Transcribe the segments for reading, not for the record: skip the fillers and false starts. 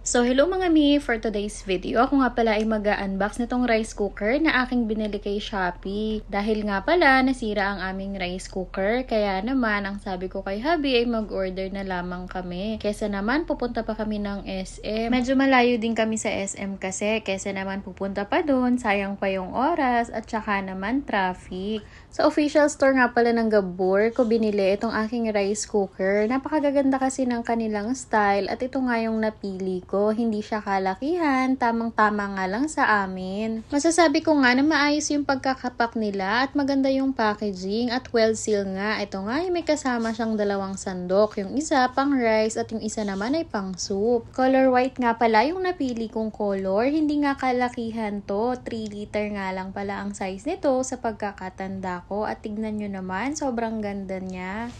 So hello mga mi, for today's video, ako nga pala ay mag-unbox nitong rice cooker na aking binili kay Shopee. Dahil nga pala nasira ang aming rice cooker, kaya naman ang sabi ko kay hubby ay mag-order na lamang kami. Kesa naman pupunta pa kami ng SM. Medyo malayo din kami sa SM kasi, kesa naman pupunta pa doon, sayang pa yung oras at saka naman traffic. Sa official store nga pala ng Gabor ko binili itong aking rice cooker. Napakaganda kasi ng kanilang style at ito nga yung napili ko. Hindi siya kalakihan, tamang-tama nga lang sa amin. Masasabi ko nga na maayos yung pagkakapak nila at maganda yung packaging at well sealed nga. Ito nga ay may kasama siyang dalawang sandok. Yung isa pang rice at yung isa naman ay pang soup. Color white nga pala yung napili kong color. Hindi nga kalakihan to. 3 liter nga lang pala ang size nito sa pagkakatanda ko. At tignan nyo naman, sobrang ganda niya.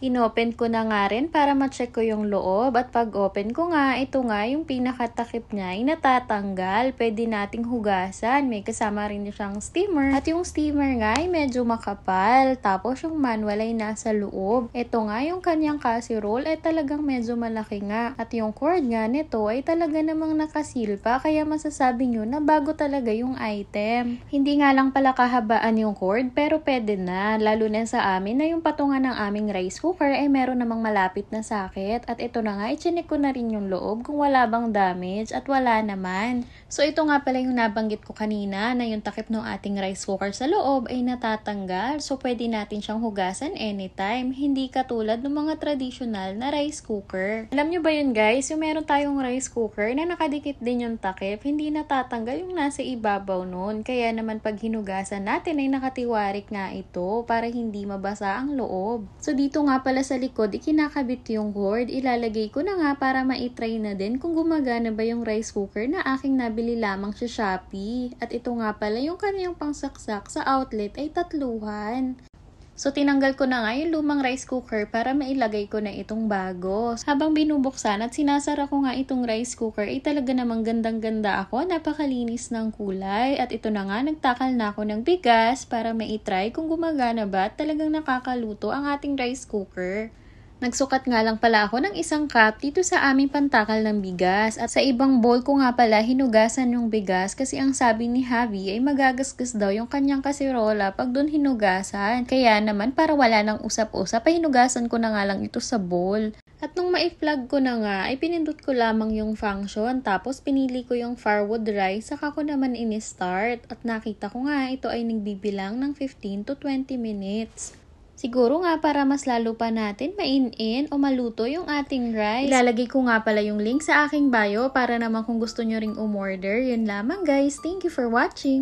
Inopen ko na nga rin para ma-check ko yung loob at pag open ko nga, ito nga yung pinakatakip niya ay natatanggal. Pwede nating hugasan. May kasama rin siyang steamer at yung steamer nga ay medyo makapal. Tapos yung manual ay nasa loob. Ito nga yung kanyang casserole ay talagang medyo malaki nga. At yung cord nga nito ay talaga namang nakasil pa kaya masasabi nyo na bago talaga yung item. Hindi nga lang pala kahabaan yung cord pero pwede na. Lalo na sa amin na yung patungan ng aming rice cooker ay meron namang malapit na sakit at ito na nga, i-check ko na rin yung loob kung wala bang damage at wala naman. So ito nga pala yung nabanggit ko kanina na yung takip ng ating rice cooker sa loob ay natatanggal. So pwede natin siyang hugasan anytime, hindi katulad ng mga traditional na rice cooker. Alam nyo ba yun guys, yung meron tayong rice cooker na nakadikit din yung takip, hindi natatanggal yung nasa ibabaw nun. Kaya naman pag hinugasan natin ay nakatiwarik nga ito para hindi mabasa ang loob. So dito nga pala sa likod, ikinakabit yung cord. Ilalagay ko na nga para ma-try na din kung gumagana ba yung rice cooker na aking nabili lamang sa Shopee. At ito nga pala yung kanyang pangsaksak sa outlet ay 3. So, tinanggal ko na nga yung lumang rice cooker para mailagay ko na itong bago. Habang binubuksan at sinasara ko nga itong rice cooker, ay talaga namang gandang-ganda ako. Napakalinis ng kulay. At ito na nga, nagtakal na ako ng bigas para maitry kung gumagana ba at talagang nakakaluto ang ating rice cooker. Nagsukat nga lang pala ako ng 1 cup dito sa aming pantakal ng bigas at sa ibang bowl ko nga pala hinugasan yung bigas kasi ang sabi ni Javi ay magagasgas daw yung kanyang kasirola pag doon hinugasan. Kaya naman para wala nang usap-usap ay hinugasan ko na nga lang ito sa bowl. At nung ma-flag ko na nga ay pinindot ko lamang yung function tapos pinili ko yung firewood rice saka ko naman ini-start at nakita ko nga ito ay nagbibilang ng 15 to 20 minutes. Siguro nga para mas lalo pa natin mainin o maluto yung ating rice. Ilalagay ko nga pala yung link sa aking bio para naman kung gusto nyo ring umorder. Yun lamang guys. Thank you for watching!